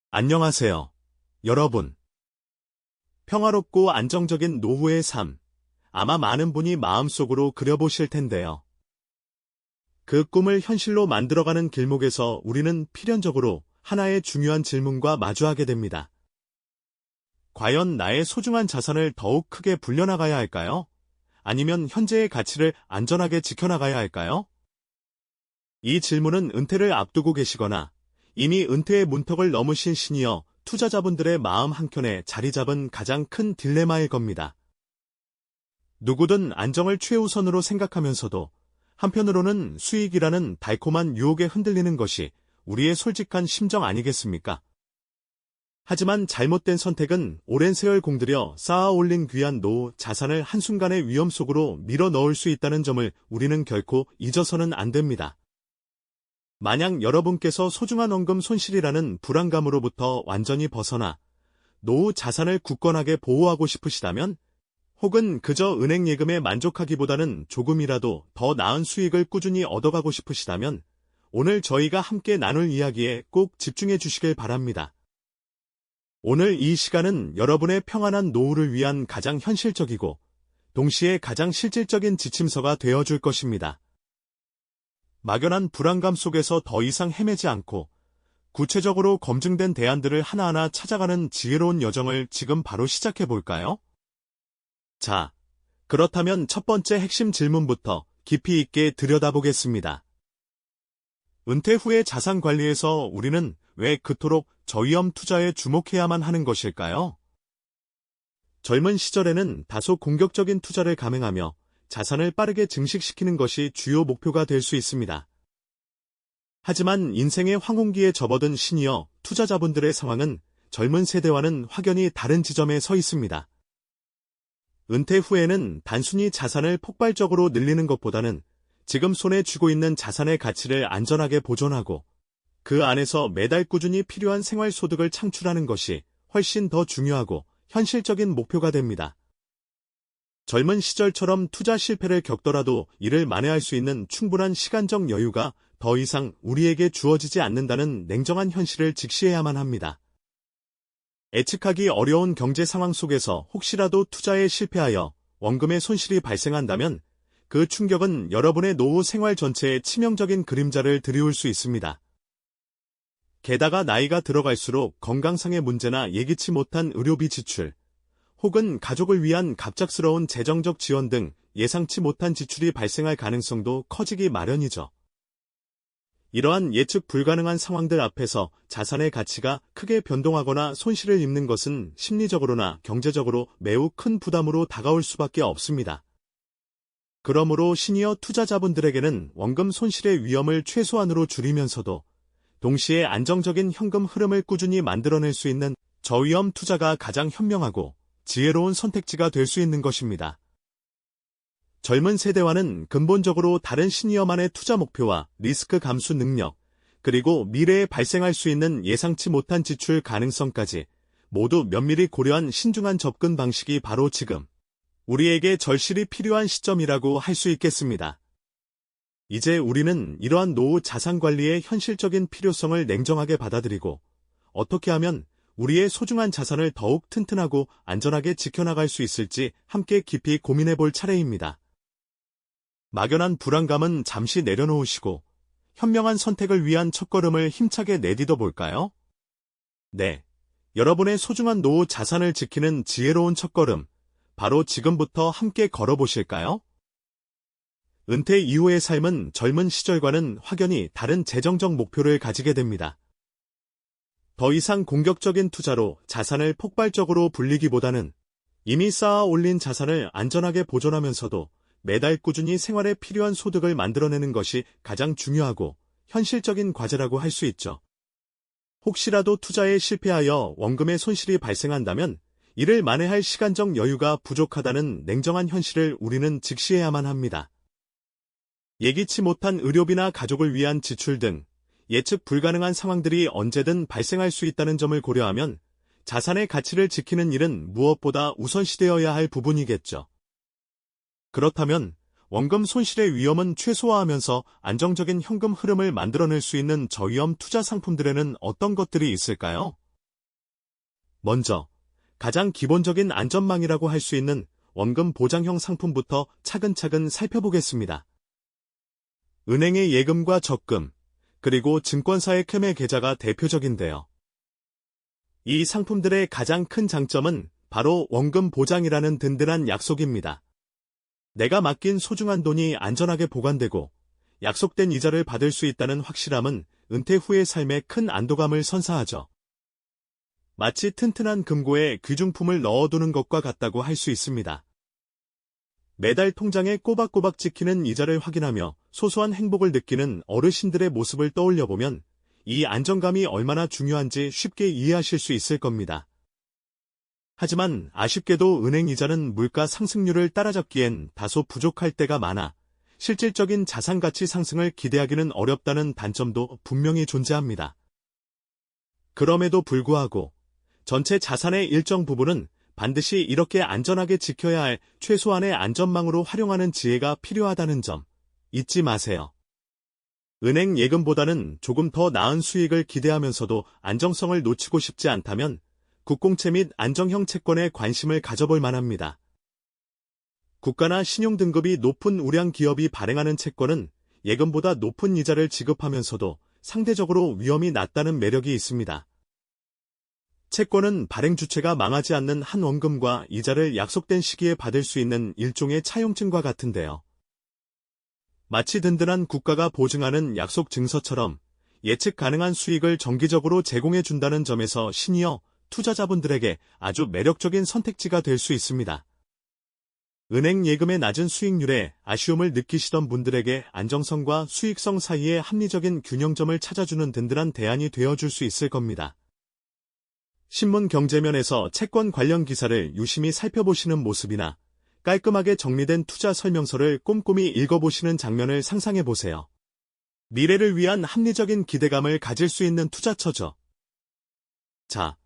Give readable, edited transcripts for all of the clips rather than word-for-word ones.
안녕하세요, 여러분. 평화롭고 안정적인 노후의 삶, 아마 많은 분이 마음속으로 그려보실 텐데요. 그 꿈을 현실로 만들어가는 길목에서 우리는 필연적으로 하나의 중요한 질문과 마주하게 됩니다. 과연 나의 소중한 자산을 더욱 크게 불려나가야 할까요? 아니면 현재의 가치를 안전하게 지켜나가야 할까요? 이 질문은 은퇴를 앞두고 계시거나 이미 은퇴의 문턱을 넘으신 시니어 투자자분들의 마음 한켠에 자리 잡은 가장 큰 딜레마일 겁니다. 누구든 안정을 최우선으로 생각하면서도 한편으로는 수익이라는 달콤한 유혹에 흔들리는 것이 우리의 솔직한 심정 아니겠습니까? 하지만 잘못된 선택은 오랜 세월 공들여 쌓아 올린 귀한 노후 자산을 한순간의 위험 속으로 밀어 넣을 수 있다는 점을 우리는 결코 잊어서는 안 됩니다. 만약 여러분께서 소중한 원금 손실이라는 불안감으로부터 완전히 벗어나 노후 자산을 굳건하게 보호하고 싶으시다면, 혹은 그저 은행 예금에 만족하기보다는 조금이라도 더 나은 수익을 꾸준히 얻어가고 싶으시다면, 오늘 저희가 함께 나눌 이야기에 꼭 집중해 주시길 바랍니다. 오늘 이 시간은 여러분의 평안한 노후를 위한 가장 현실적이고 동시에 가장 실질적인 지침서가 되어줄 것입니다. 막연한 불안감 속에서 더 이상 헤매지 않고 구체적으로 검증된 대안들을 하나하나 찾아가는 지혜로운 여정을 지금 바로 시작해 볼까요? 자, 그렇다면 첫 번째 핵심 질문부터 깊이 있게 들여다보겠습니다. 은퇴 후의 자산 관리에서 우리는 왜 그토록 저위험 투자에 주목해야만 하는 것일까요? 젊은 시절에는 다소 공격적인 투자를 감행하며 자산을 빠르게 증식시키는 것이 주요 목표가 될 수 있습니다. 하지만 인생의 황혼기에 접어든 시니어 투자자분들의 상황은 젊은 세대와는 확연히 다른 지점에 서 있습니다. 은퇴 후에는 단순히 자산을 폭발적으로 늘리는 것보다는 지금 손에 쥐고 있는 자산의 가치를 안전하게 보존하고 그 안에서 매달 꾸준히 필요한 생활소득을 창출하는 것이 훨씬 더 중요하고 현실적인 목표가 됩니다. 젊은 시절처럼 투자 실패를 겪더라도 이를 만회할 수 있는 충분한 시간적 여유가 더 이상 우리에게 주어지지 않는다는 냉정한 현실을 직시해야만 합니다. 예측하기 어려운 경제 상황 속에서 혹시라도 투자에 실패하여 원금의 손실이 발생한다면 그 충격은 여러분의 노후 생활 전체에 치명적인 그림자를 드리울 수 있습니다. 게다가 나이가 들어갈수록 건강상의 문제나 예기치 못한 의료비 지출, 혹은 가족을 위한 갑작스러운 재정적 지원 등 예상치 못한 지출이 발생할 가능성도 커지기 마련이죠. 이러한 예측 불가능한 상황들 앞에서 자산의 가치가 크게 변동하거나 손실을 입는 것은 심리적으로나 경제적으로 매우 큰 부담으로 다가올 수밖에 없습니다. 그러므로 시니어 투자자분들에게는 원금 손실의 위험을 최소한으로 줄이면서도 동시에 안정적인 현금 흐름을 꾸준히 만들어낼 수 있는 저위험 투자가 가장 현명하고 지혜로운 선택지가 될 수 있는 것입니다. 젊은 세대와는 근본적으로 다른 시니어만의 투자 목표와 리스크 감수 능력, 그리고 미래에 발생할 수 있는 예상치 못한 지출 가능성까지 모두 면밀히 고려한 신중한 접근 방식이 바로 지금 우리에게 절실히 필요한 시점이라고 할 수 있겠습니다. 이제 우리는 이러한 노후 자산 관리의 현실적인 필요성을 냉정하게 받아들이고 어떻게 하면 우리의 소중한 자산을 더욱 튼튼하고 안전하게 지켜나갈 수 있을지 함께 깊이 고민해 볼 차례입니다. 막연한 불안감은 잠시 내려놓으시고 현명한 선택을 위한 첫걸음을 힘차게 내딛어 볼까요? 네, 여러분의 소중한 노후 자산을 지키는 지혜로운 첫걸음, 바로 지금부터 함께 걸어보실까요? 은퇴 이후의 삶은 젊은 시절과는 확연히 다른 재정적 목표를 가지게 됩니다. 더 이상 공격적인 투자로 자산을 폭발적으로 불리기보다는 이미 쌓아 올린 자산을 안전하게 보존하면서도 매달 꾸준히 생활에 필요한 소득을 만들어내는 것이 가장 중요하고 현실적인 과제라고 할 수 있죠. 혹시라도 투자에 실패하여 원금의 손실이 발생한다면 이를 만회할 시간적 여유가 부족하다는 냉정한 현실을 우리는 직시해야만 합니다. 예기치 못한 의료비나 가족을 위한 지출 등 예측 불가능한 상황들이 언제든 발생할 수 있다는 점을 고려하면 자산의 가치를 지키는 일은 무엇보다 우선시되어야 할 부분이겠죠. 그렇다면 원금 손실의 위험은 최소화하면서 안정적인 현금 흐름을 만들어낼 수 있는 저위험 투자 상품들에는 어떤 것들이 있을까요? 먼저 가장 기본적인 안전망이라고 할 수 있는 원금 보장형 상품부터 차근차근 살펴보겠습니다. 은행의 예금과 적금, 그리고 증권사의 매매 계좌가 대표적인데요. 이 상품들의 가장 큰 장점은 바로 원금 보장이라는 든든한 약속입니다. 내가 맡긴 소중한 돈이 안전하게 보관되고 약속된 이자를 받을 수 있다는 확실함은 은퇴 후의 삶에 큰 안도감을 선사하죠. 마치 튼튼한 금고에 귀중품을 넣어두는 것과 같다고 할 수 있습니다. 매달 통장에 꼬박꼬박 찍히는 이자를 확인하며 소소한 행복을 느끼는 어르신들의 모습을 떠올려보면 이 안정감이 얼마나 중요한지 쉽게 이해하실 수 있을 겁니다. 하지만 아쉽게도 은행 이자는 물가 상승률을 따라잡기엔 다소 부족할 때가 많아 실질적인 자산 가치 상승을 기대하기는 어렵다는 단점도 분명히 존재합니다. 그럼에도 불구하고 전체 자산의 일정 부분은 반드시 이렇게 안전하게 지켜야 할 최소한의 안전망으로 활용하는 지혜가 필요하다는 점 잊지 마세요. 은행 예금보다는 조금 더 나은 수익을 기대하면서도 안정성을 놓치고 싶지 않다면 국공채 및 안정형 채권에 관심을 가져볼 만합니다. 국가나 신용등급이 높은 우량 기업이 발행하는 채권은 예금보다 높은 이자를 지급하면서도 상대적으로 위험이 낮다는 매력이 있습니다. 채권은 발행 주체가 망하지 않는 한 원금과 이자를 약속된 시기에 받을 수 있는 일종의 차용증과 같은데요. 마치 든든한 국가가 보증하는 약속 증서처럼 예측 가능한 수익을 정기적으로 제공해준다는 점에서 시니어 투자자분들에게 아주 매력적인 선택지가 될 수 있습니다. 은행 예금의 낮은 수익률에 아쉬움을 느끼시던 분들에게 안정성과 수익성 사이의 합리적인 균형점을 찾아주는 든든한 대안이 되어줄 수 있을 겁니다. 신문 경제면에서 채권 관련 기사를 유심히 살펴보시는 모습이나 깔끔하게 정리된 투자 설명서를 꼼꼼히 읽어보시는 장면을 상상해보세요. 미래를 위한 합리적인 기대감을 가질 수 있는 투자처죠. 자,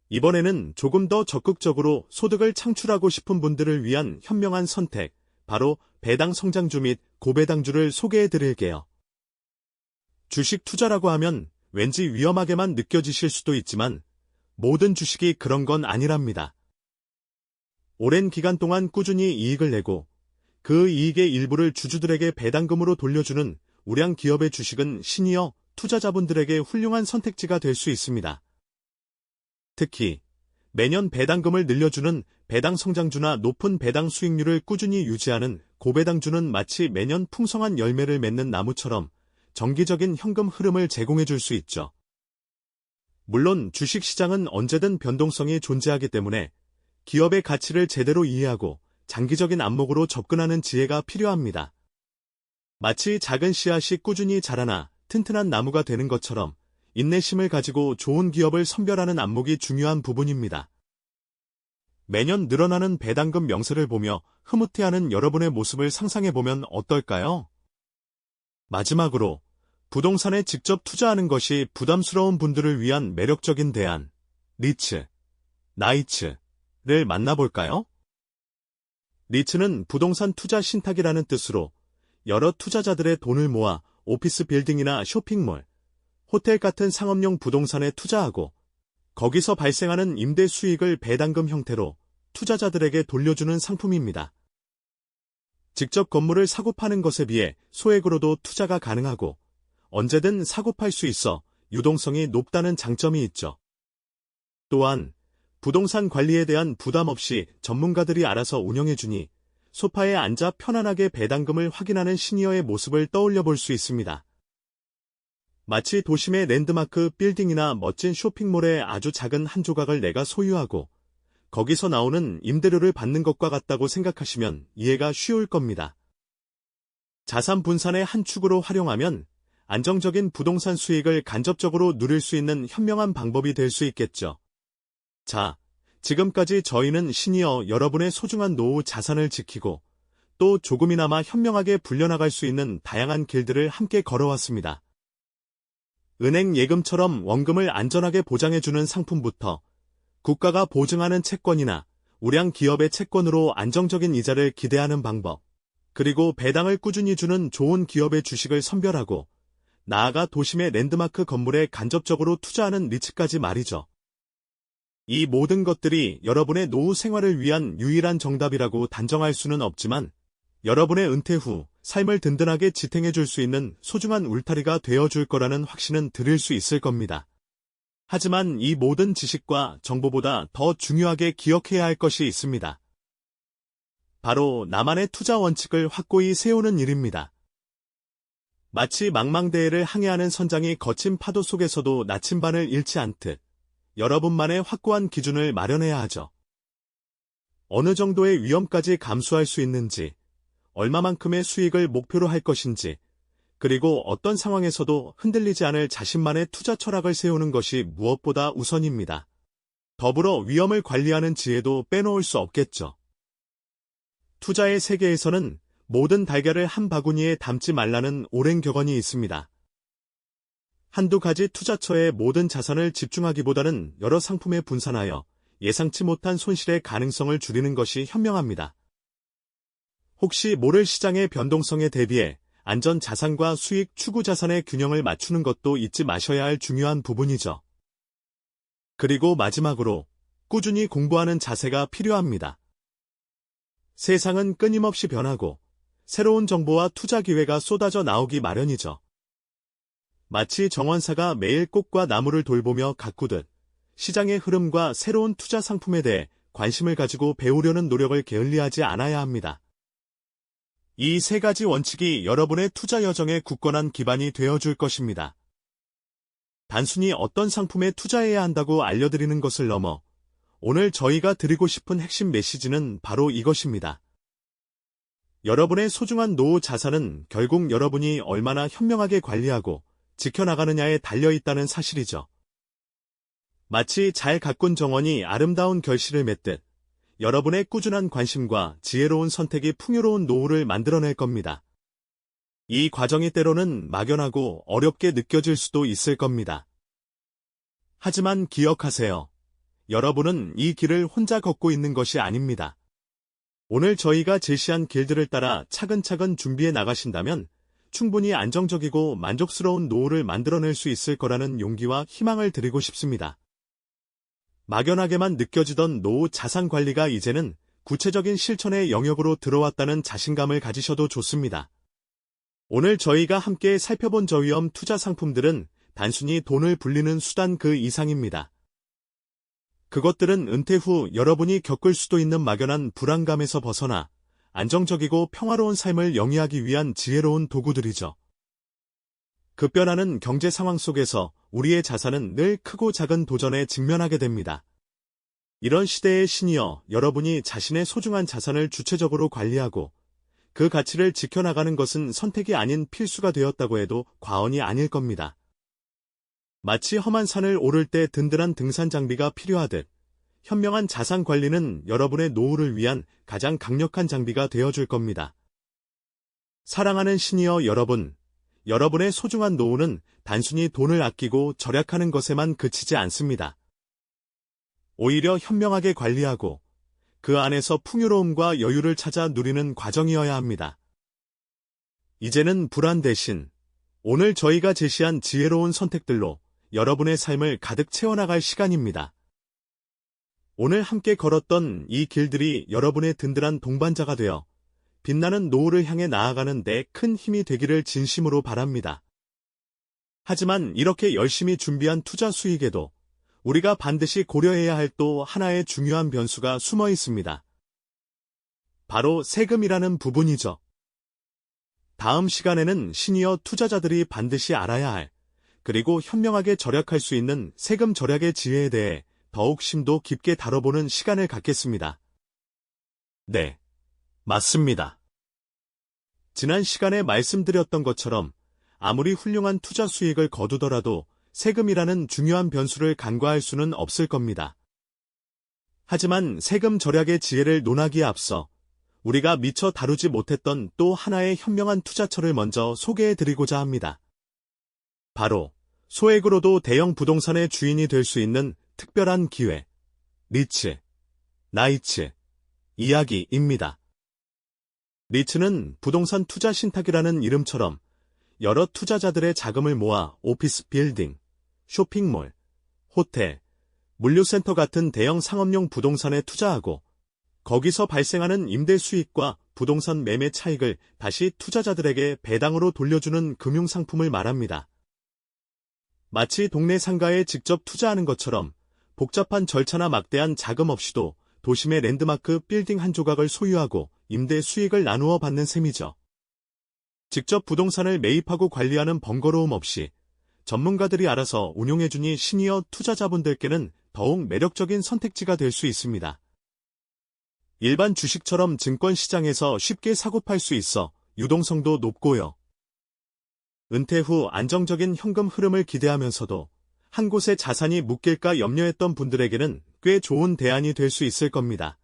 이번에는 조금 더 적극적으로 소득을 창출하고 싶은 분들을 위한 현명한 선택, 바로 배당 성장주 및 고배당주를 소개해드릴게요. 주식 투자라고 하면 왠지 위험하게만 느껴지실 수도 있지만 모든 주식이 그런 건 아니랍니다. 오랜 기간 동안 꾸준히 이익을 내고 그 이익의 일부를 주주들에게 배당금으로 돌려주는 우량 기업의 주식은 시니어 투자자분들에게 훌륭한 선택지가 될 수 있습니다. 특히 매년 배당금을 늘려주는 배당 성장주나 높은 배당 수익률을 꾸준히 유지하는 고배당주는 마치 매년 풍성한 열매를 맺는 나무처럼 정기적인 현금 흐름을 제공해줄 수 있죠. 물론 주식시장은 언제든 변동성이 존재하기 때문에 기업의 가치를 제대로 이해하고 장기적인 안목으로 접근하는 지혜가 필요합니다. 마치 작은 씨앗이 꾸준히 자라나 튼튼한 나무가 되는 것처럼 인내심을 가지고 좋은 기업을 선별하는 안목이 중요한 부분입니다. 매년 늘어나는 배당금 명세를 보며 흐뭇해하는 여러분의 모습을 상상해보면 어떨까요? 마지막으로 부동산에 직접 투자하는 것이 부담스러운 분들을 위한 매력적인 대안, 리츠, 나이츠를 만나볼까요? 리츠는 부동산 투자 신탁이라는 뜻으로 여러 투자자들의 돈을 모아 오피스 빌딩이나 쇼핑몰, 호텔 같은 상업용 부동산에 투자하고 거기서 발생하는 임대 수익을 배당금 형태로 투자자들에게 돌려주는 상품입니다. 직접 건물을 사고 파는 것에 비해 소액으로도 투자가 가능하고 언제든 사고 팔 수 있어 유동성이 높다는 장점이 있죠. 또한 부동산 관리에 대한 부담 없이 전문가들이 알아서 운영해주니 소파에 앉아 편안하게 배당금을 확인하는 시니어의 모습을 떠올려 볼 수 있습니다. 마치 도심의 랜드마크 빌딩이나 멋진 쇼핑몰의 아주 작은 한 조각을 내가 소유하고 거기서 나오는 임대료를 받는 것과 같다고 생각하시면 이해가 쉬울 겁니다. 자산 분산의 한 축으로 활용하면 안정적인 부동산 수익을 간접적으로 누릴 수 있는 현명한 방법이 될 수 있겠죠. 자, 지금까지 저희는 시니어 여러분의 소중한 노후 자산을 지키고 또 조금이나마 현명하게 불려나갈 수 있는 다양한 길들을 함께 걸어왔습니다. 은행 예금처럼 원금을 안전하게 보장해주는 상품부터 국가가 보증하는 채권이나 우량 기업의 채권으로 안정적인 이자를 기대하는 방법, 그리고 배당을 꾸준히 주는 좋은 기업의 주식을 선별하고 나아가 도심의 랜드마크 건물에 간접적으로 투자하는 리츠까지 말이죠. 이 모든 것들이 여러분의 노후 생활을 위한 유일한 정답이라고 단정할 수는 없지만 여러분의 은퇴 후 삶을 든든하게 지탱해 줄 수 있는 소중한 울타리가 되어 줄 거라는 확신은 드릴 수 있을 겁니다. 하지만 이 모든 지식과 정보보다 더 중요하게 기억해야 할 것이 있습니다. 바로 나만의 투자 원칙을 확고히 세우는 일입니다. 마치 망망대해를 항해하는 선장이 거친 파도 속에서도 나침반을 잃지 않듯 여러분만의 확고한 기준을 마련해야 하죠. 어느 정도의 위험까지 감수할 수 있는지, 얼마만큼의 수익을 목표로 할 것인지, 그리고 어떤 상황에서도 흔들리지 않을 자신만의 투자 철학을 세우는 것이 무엇보다 우선입니다. 더불어 위험을 관리하는 지혜도 빼놓을 수 없겠죠. 투자의 세계에서는 모든 달걀을 한 바구니에 담지 말라는 오랜 격언이 있습니다. 한두 가지 투자처에 모든 자산을 집중하기보다는 여러 상품에 분산하여 예상치 못한 손실의 가능성을 줄이는 것이 현명합니다. 혹시 모를 시장의 변동성에 대비해 안전 자산과 수익 추구 자산의 균형을 맞추는 것도 잊지 마셔야 할 중요한 부분이죠. 그리고 마지막으로 꾸준히 공부하는 자세가 필요합니다. 세상은 끊임없이 변하고 새로운 정보와 투자 기회가 쏟아져 나오기 마련이죠. 마치 정원사가 매일 꽃과 나무를 돌보며 가꾸듯 시장의 흐름과 새로운 투자 상품에 대해 관심을 가지고 배우려는 노력을 게을리하지 않아야 합니다. 이 세 가지 원칙이 여러분의 투자 여정에 굳건한 기반이 되어줄 것입니다. 단순히 어떤 상품에 투자해야 한다고 알려드리는 것을 넘어 오늘 저희가 드리고 싶은 핵심 메시지는 바로 이것입니다. 여러분의 소중한 노후 자산은 결국 여러분이 얼마나 현명하게 관리하고 지켜나가느냐에 달려있다는 사실이죠. 마치 잘 가꾼 정원이 아름다운 결실을 맺듯 여러분의 꾸준한 관심과 지혜로운 선택이 풍요로운 노후를 만들어낼 겁니다. 이 과정이 때로는 막연하고 어렵게 느껴질 수도 있을 겁니다. 하지만 기억하세요. 여러분은 이 길을 혼자 걷고 있는 것이 아닙니다. 오늘 저희가 제시한 길들을 따라 차근차근 준비해 나가신다면 충분히 안정적이고 만족스러운 노후를 만들어낼 수 있을 거라는 용기와 희망을 드리고 싶습니다. 막연하게만 느껴지던 노후 자산 관리가 이제는 구체적인 실천의 영역으로 들어왔다는 자신감을 가지셔도 좋습니다. 오늘 저희가 함께 살펴본 저위험 투자 상품들은 단순히 돈을 불리는 수단 그 이상입니다. 그것들은 은퇴 후 여러분이 겪을 수도 있는 막연한 불안감에서 벗어나 안정적이고 평화로운 삶을 영위하기 위한 지혜로운 도구들이죠. 급변하는 경제 상황 속에서 우리의 자산은 늘 크고 작은 도전에 직면하게 됩니다. 이런 시대의 신이여, 여러분이 자신의 소중한 자산을 주체적으로 관리하고 그 가치를 지켜나가는 것은 선택이 아닌 필수가 되었다고 해도 과언이 아닐 겁니다. 마치 험한 산을 오를 때 든든한 등산 장비가 필요하듯 현명한 자산 관리는 여러분의 노후를 위한 가장 강력한 장비가 되어줄 겁니다. 사랑하는 시니어 여러분, 여러분의 소중한 노후는 단순히 돈을 아끼고 절약하는 것에만 그치지 않습니다. 오히려 현명하게 관리하고 그 안에서 풍요로움과 여유를 찾아 누리는 과정이어야 합니다. 이제는 불안 대신 오늘 저희가 제시한 지혜로운 선택들로 여러분의 삶을 가득 채워나갈 시간입니다. 오늘 함께 걸었던 이 길들이 여러분의 든든한 동반자가 되어 빛나는 노후를 향해 나아가는 데 큰 힘이 되기를 진심으로 바랍니다. 하지만 이렇게 열심히 준비한 투자 수익에도 우리가 반드시 고려해야 할 또 하나의 중요한 변수가 숨어 있습니다. 바로 세금이라는 부분이죠. 다음 시간에는 시니어 투자자들이 반드시 알아야 할, 그리고 현명하게 절약할 수 있는 세금 절약의 지혜에 대해 더욱 심도 깊게 다뤄보는 시간을 갖겠습니다. 네, 맞습니다. 지난 시간에 말씀드렸던 것처럼 아무리 훌륭한 투자 수익을 거두더라도 세금이라는 중요한 변수를 간과할 수는 없을 겁니다. 하지만 세금 절약의 지혜를 논하기에 앞서 우리가 미처 다루지 못했던 또 하나의 현명한 투자처를 먼저 소개해드리고자 합니다. 바로 소액으로도 대형 부동산의 주인이 될 수 있는 특별한 기회, 리츠, 나이츠, 이야기입니다. 리츠는 부동산 투자 신탁이라는 이름처럼 여러 투자자들의 자금을 모아 오피스 빌딩, 쇼핑몰, 호텔, 물류센터 같은 대형 상업용 부동산에 투자하고 거기서 발생하는 임대 수익과 부동산 매매 차익을 다시 투자자들에게 배당으로 돌려주는 금융상품을 말합니다. 마치 동네 상가에 직접 투자하는 것처럼 복잡한 절차나 막대한 자금 없이도 도심의 랜드마크 빌딩 한 조각을 소유하고 임대 수익을 나누어 받는 셈이죠. 직접 부동산을 매입하고 관리하는 번거로움 없이 전문가들이 알아서 운용해주니 시니어 투자자분들께는 더욱 매력적인 선택지가 될 수 있습니다. 일반 주식처럼 증권시장에서 쉽게 사고팔 수 있어 유동성도 높고요. 은퇴 후 안정적인 현금 흐름을 기대하면서도 한 곳에 자산이 묶일까 염려했던 분들에게는 꽤 좋은 대안이 될 수 있을 겁니다.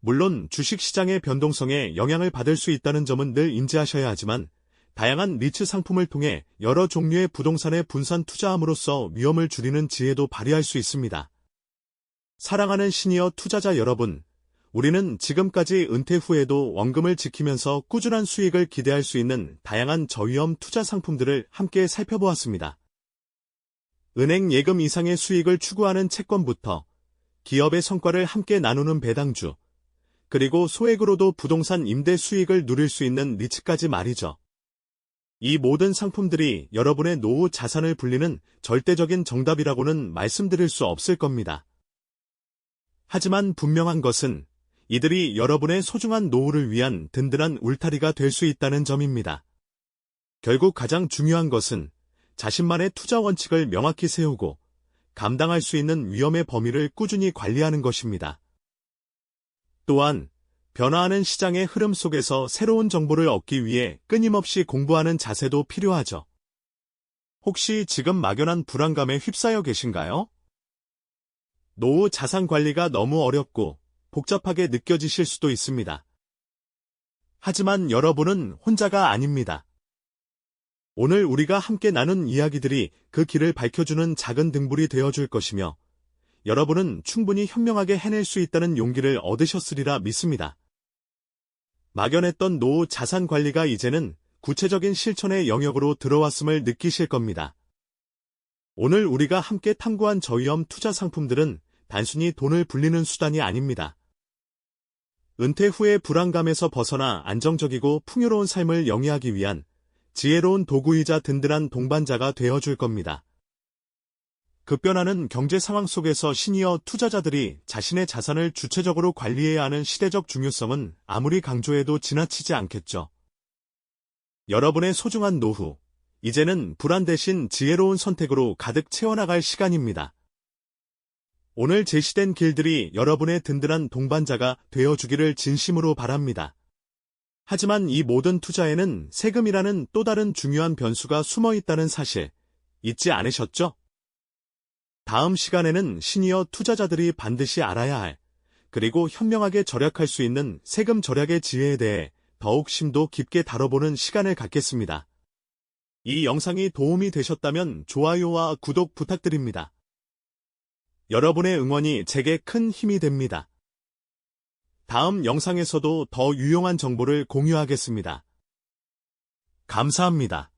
물론 주식시장의 변동성에 영향을 받을 수 있다는 점은 늘 인지하셔야 하지만 다양한 리츠 상품을 통해 여러 종류의 부동산에 분산 투자함으로써 위험을 줄이는 지혜도 발휘할 수 있습니다. 사랑하는 시니어 투자자 여러분, 우리는 지금까지 은퇴 후에도 원금을 지키면서 꾸준한 수익을 기대할 수 있는 다양한 저위험 투자 상품들을 함께 살펴보았습니다. 은행 예금 이상의 수익을 추구하는 채권부터 기업의 성과를 함께 나누는 배당주, 그리고 소액으로도 부동산 임대 수익을 누릴 수 있는 리츠까지 말이죠. 이 모든 상품들이 여러분의 노후 자산을 불리는 절대적인 정답이라고는 말씀드릴 수 없을 겁니다. 하지만 분명한 것은 이들이 여러분의 소중한 노후를 위한 든든한 울타리가 될 수 있다는 점입니다. 결국 가장 중요한 것은 자신만의 투자 원칙을 명확히 세우고 감당할 수 있는 위험의 범위를 꾸준히 관리하는 것입니다. 또한 변화하는 시장의 흐름 속에서 새로운 정보를 얻기 위해 끊임없이 공부하는 자세도 필요하죠. 혹시 지금 막연한 불안감에 휩싸여 계신가요? 노후 자산 관리가 너무 어렵고 복잡하게 느껴지실 수도 있습니다. 하지만 여러분은 혼자가 아닙니다. 오늘 우리가 함께 나눈 이야기들이 그 길을 밝혀주는 작은 등불이 되어줄 것이며 여러분은 충분히 현명하게 해낼 수 있다는 용기를 얻으셨으리라 믿습니다. 막연했던 노후 자산 관리가 이제는 구체적인 실천의 영역으로 들어왔음을 느끼실 겁니다. 오늘 우리가 함께 탐구한 저위험 투자 상품들은 단순히 돈을 불리는 수단이 아닙니다. 은퇴 후의 불안감에서 벗어나 안정적이고 풍요로운 삶을 영위하기 위한 지혜로운 도구이자 든든한 동반자가 되어줄 겁니다. 급변하는 경제 상황 속에서 시니어 투자자들이 자신의 자산을 주체적으로 관리해야 하는 시대적 중요성은 아무리 강조해도 지나치지 않겠죠. 여러분의 소중한 노후, 이제는 불안 대신 지혜로운 선택으로 가득 채워나갈 시간입니다. 오늘 제시된 길들이 여러분의 든든한 동반자가 되어주기를 진심으로 바랍니다. 하지만 이 모든 투자에는 세금이라는 또 다른 중요한 변수가 숨어 있다는 사실 잊지 않으셨죠? 다음 시간에는 시니어 투자자들이 반드시 알아야 할, 그리고 현명하게 절약할 수 있는 세금 절약의 지혜에 대해 더욱 심도 깊게 다뤄보는 시간을 갖겠습니다. 이 영상이 도움이 되셨다면 좋아요와 구독 부탁드립니다. 여러분의 응원이 제게 큰 힘이 됩니다. 다음 영상에서도 더 유용한 정보를 공유하겠습니다. 감사합니다.